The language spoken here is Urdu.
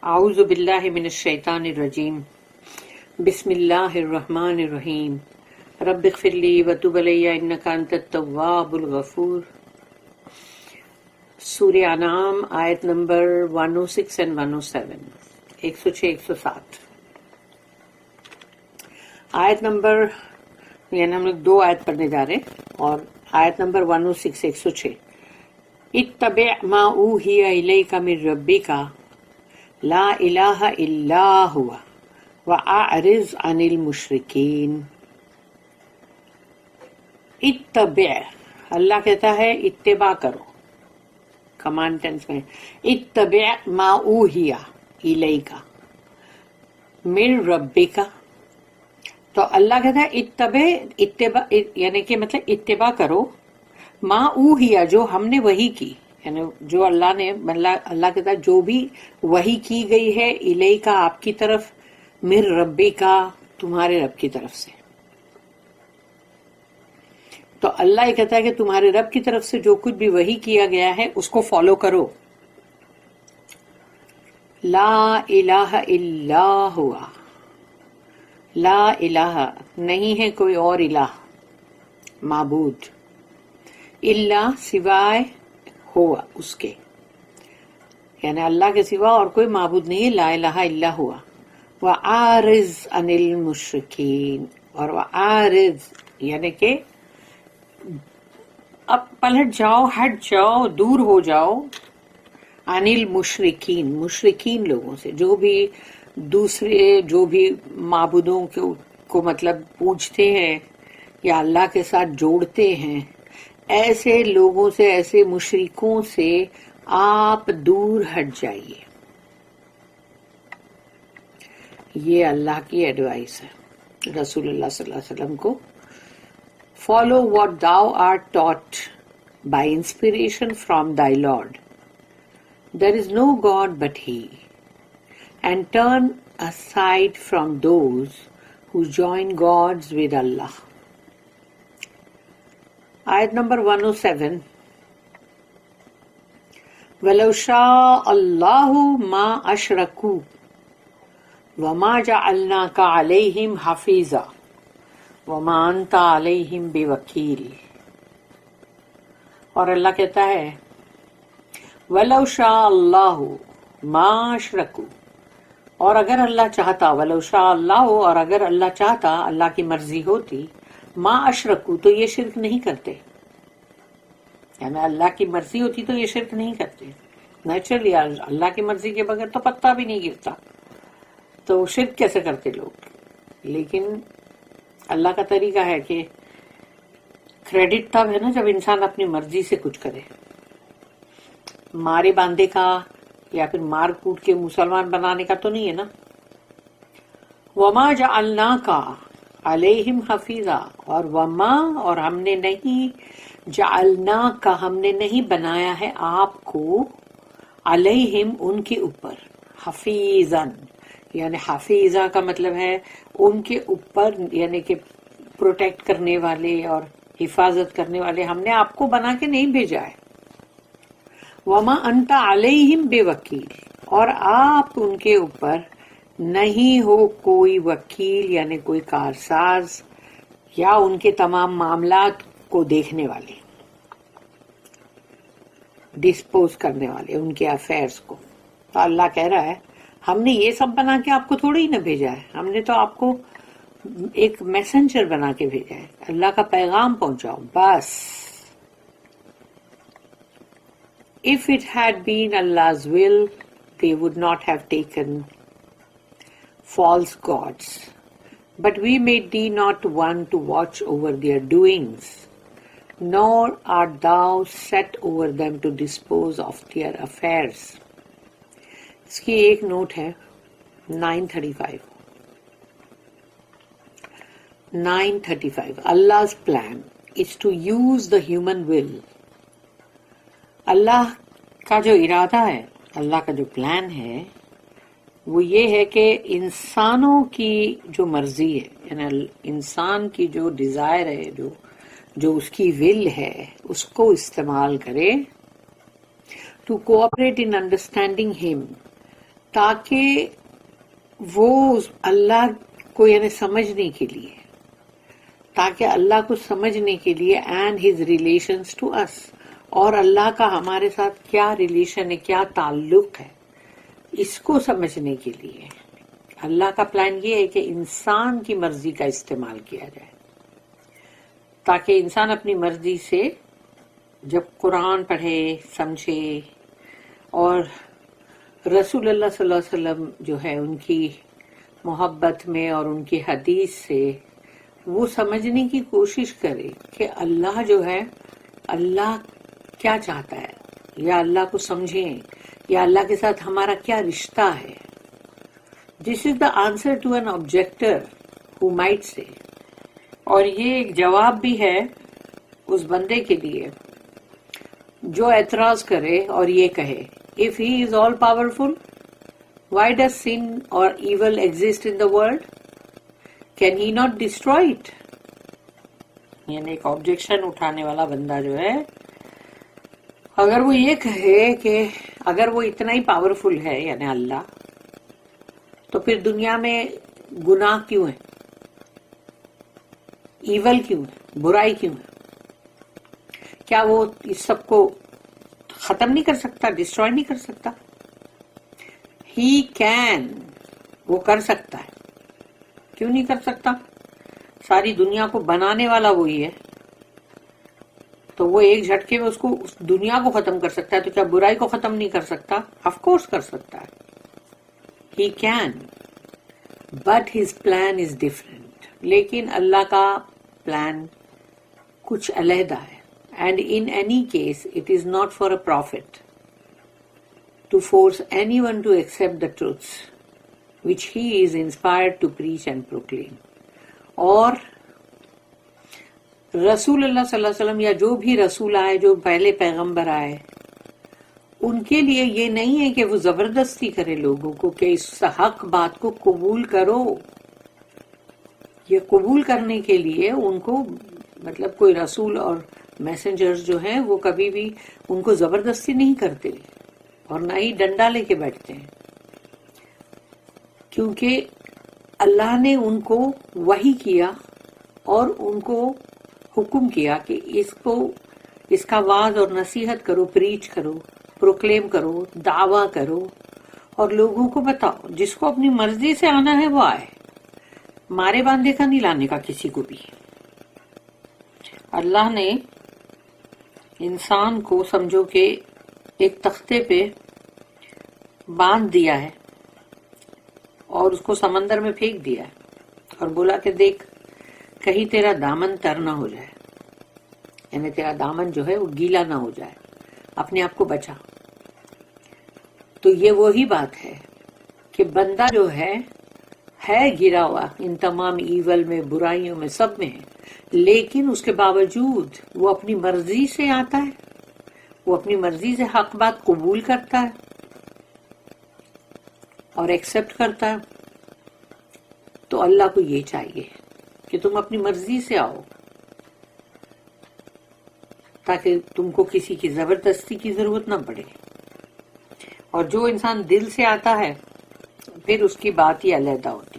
اعوذ باللہ من الشیطان الرجیم بسم اللہ الرحمن الرحیم رب اغفر لی وتب علی انک انت التواب الغفور۔ سورہ انعام آیت نمبر 106 and 107، 106 107۔ آیت نمبر یعنی ہم لوگ 2 آیت پڑھنے جا رہے ہیں، اور آیت نمبر 106 106۔ اتبع ما اوحی الیک من ربک لا الہ الا ہوا واعرض عن المشرکین۔ اتبع، اللہ کہتا ہے اتباع کرو، کمانڈ ٹینس میں، اتبع ما اوحی الیک من ربک، تو اللہ کہتا ہے اتباع یعنی کہ مطلب اتباع کرو، ما اوحیا جو ہم نے وحی کی، یعنی جو اللہ نے اللہ کہتا ہے جو بھی وحی کی گئی ہے الیکا آپ کی طرف، من ربکا تمہارے رب کی طرف سے، تو اللہ یہ کہتا ہے کہ تمہارے رب کی طرف سے جو کچھ بھی وحی کیا گیا ہے اس کو فالو کرو۔ لا الہ الا ہوا، لا الہ نہیں ہے کوئی اور الہ معبود، الا سوائے ہوا اس کے، یعنی اللہ کے سوا اور کوئی معبود نہیں ہے، لا الہ الا ہوا۔ وَعَارِضْ عَنِ الْمُشْرِكِينَ، اور وَعَارِضْ یعنی کہ اب پلٹ جاؤ، ہٹ جاؤ، دور ہو جاؤ، عن المشرکین مشرکین لوگوں سے، جو بھی دوسرے جو بھی معبودوں کو مطلب پوجتے ہیں یا اللہ کے ساتھ جوڑتے ہیں، ایسے لوگوں سے، ایسے مشرکوں سے آپ دور ہٹ جائیے۔ یہ اللہ کی ایڈوائس ہے رسول اللہ صلی اللہ علیہ وسلم کو۔ Follow what thou art taught by inspiration from thy Lord. There is no God but He. And turn aside from those who join gods with Allah. آیت نمبر 107۔ وَلَوْ شَاءَ اللَّهُ مَا أَشْرَكُوا وَمَا جَعَلْنَاكَ عَلَيْهِمْ حَفِيظًا وَمَا أَنْتَ عَلَيْهِمْ بِوَكِيلٍ۔ اور اللہ کہتا ہے وَلَوْ شَاءَ اللَّهُ مَا أَشْرَكُوا، اور اگر اللہ چاہتا، وَلَوْ شَاءَ اللَّهُ اور اگر اللہ چاہتا، اللہ کی مرضی ہوتی، ما اشرکو تو یہ شرک نہیں کرتے، یعنی اللہ کی مرضی ہوتی تو یہ شرک نہیں کرتے۔ نیچرلی اللہ کی مرضی کے بغیر تو پتا بھی نہیں گرتا، تو شرک کیسے کرتے لوگ؟ لیکن اللہ کا طریقہ ہے کہ کریڈٹ تب ہے نا جب انسان اپنی مرضی سے کچھ کرے، مارے باندھے کا یا پھر مار کوٹ کے مسلمان بنانے کا تو نہیں ہے نا۔ وما جعلناک علیہم حفیظا، اور وما اور ہم نے نہیں، جعلناک ہم نے نہیں بنایا ہے آپ کو، علیہم ان کے اوپر، حفیظاً یعنی حفیظہ کا مطلب ہے ان کے اوپر، یعنی کہ پروٹیکٹ کرنے والے اور حفاظت کرنے والے، ہم نے آپ کو بنا کے نہیں بھیجا ہے۔ وما انت علیہم بوکیل، اور آپ ان کے اوپر نہیں ہو کوئی وکیل یعنی کوئی کارساز، یا ان کے تمام معاملات کو دیکھنے والے، ڈسپوز کرنے والے ان کے افیئرز کو۔ تو اللہ کہہ رہا ہے ہم نے یہ سب بنا کے آپ کو تھوڑی نہ بھیجا ہے، ہم نے تو آپ کو ایک میسنجر بنا کے بھیجا ہے، اللہ کا پیغام پہنچاؤ بس۔ If it had been Allah's will, they would not have taken false gods. But we made thee not one to watch over their doings, nor art thou set over them to dispose of their affairs. اس کی ایک نوٹ ہے 935۔ Allah's plan is to use the human will. اللہ کا جو ارادہ ہے، اللہ کا جو پلان ہے وہ یہ ہے کہ انسانوں کی جو مرضی ہے، یعنی انسان کی جو ڈیزائر ہے، جو اس کی ول ہے، اس کو استعمال کرے ٹو کوآپریٹ ان انڈرسٹینڈنگ ہم، تاکہ وہ اللہ کو یعنی سمجھنے کے لیے، تاکہ اللہ کو سمجھنے کے لیے اینڈ ہز ریلیشنز ٹو اس، اور اللہ کا ہمارے ساتھ کیا ریلیشن ہے، کیا تعلق ہے، اس کو سمجھنے کے لیے اللہ کا پلان یہ ہے کہ انسان کی مرضی کا استعمال کیا جائے، تاکہ انسان اپنی مرضی سے جب قرآن پڑھے، سمجھے، اور رسول اللہ صلی اللہ علیہ وسلم جو ہے ان کی محبت میں اور ان کی حدیث سے وہ سمجھنے کی کوشش کرے کہ اللہ جو ہے، اللہ کیا چاہتا ہے، یا اللہ کو سمجھیں، یا اللہ کے ساتھ ہمارا کیا رشتہ ہے. This is the answer to an objector who might say, اور یہ ایک جواب بھی ہے اس بندے کے لیے جو اعتراض کرے اور یہ کہے if he is all powerful, why does sin or evil exist in the world? Can he not destroy it? یعنی ایک آبجیکشن اٹھانے والا بندہ جو ہے، اگر وہ یہ کہے کہ اگر وہ اتنا ہی پاورفل ہے یعنی اللہ، تو پھر دنیا میں گناہ کیوں ہے، ایول کیوں ہے، برائی کیوں ہے؟ کیا وہ اس سب کو ختم نہیں کر سکتا، ڈسٹروائے نہیں کر سکتا؟ ہی کین، وہ کر سکتا ہے. کیوں نہیں کر سکتا؟ ساری دنیا کو بنانے والا وہی ہے، تو وہ ایک جھٹکے میں اس دنیا کو ختم کر سکتا ہے، تو کیا برائی کو ختم نہیں کر سکتا؟ آف کورس کر سکتا ہے. He can, but his plan is different. لیکن اللہ کا پلان کچھ علیحدہ ہے. And in any case, it is not for a prophet to force anyone to accept the truths which he is inspired to preach and proclaim. اور رسول اللہ صلی اللہ علیہ وسلم یا جو بھی رسول آئے، جو پہلے پیغمبر آئے، ان کے لیے یہ نہیں ہے کہ وہ زبردستی کرے لوگوں کو کہ اس حق بات کو قبول کرو. یہ قبول کرنے کے لیے ان کو مطلب کوئی رسول اور میسنجرز جو ہیں وہ کبھی بھی ان کو زبردستی نہیں کرتے اور نہ ہی ڈنڈا لے کے بیٹھتے ہیں، کیونکہ اللہ نے ان کو وحی کیا اور ان کو حکم کیا کہ اس کا وعظ اور نصیحت کرو، پریچ کرو، پروکلیم کرو، دعویٰ کرو، اور لوگوں کو بتاؤ. جس کو اپنی مرضی سے آنا ہے وہ آئے، مارے باندھے کا نہیں لانے کا کسی کو بھی. اللہ نے انسان کو سمجھو کہ ایک تختے پہ باندھ دیا ہے اور اس کو سمندر میں پھینک دیا ہے اور بولا کہ دیکھ کہیں تیرا دامن تر نہ ہو جائے، یعنی تیرا دامن جو ہے وہ گیلا نہ ہو جائے، اپنے آپ کو بچا. تو یہ وہی بات ہے کہ بندہ جو ہے گرا ہوا ان تمام ایول میں، برائیوں میں، سب میں ہے، لیکن اس کے باوجود وہ اپنی مرضی سے آتا ہے، وہ اپنی مرضی سے حق بات قبول کرتا ہے اور ایکسپٹ کرتا ہے. تو اللہ کو یہ چاہیے کہ تم اپنی مرضی سے آؤ، تاکہ تم کو کسی کی زبردستی کی ضرورت نہ پڑے. اور جو انسان دل سے آتا ہے پھر اس کی بات ہی علیحدہ ہوتی ہے.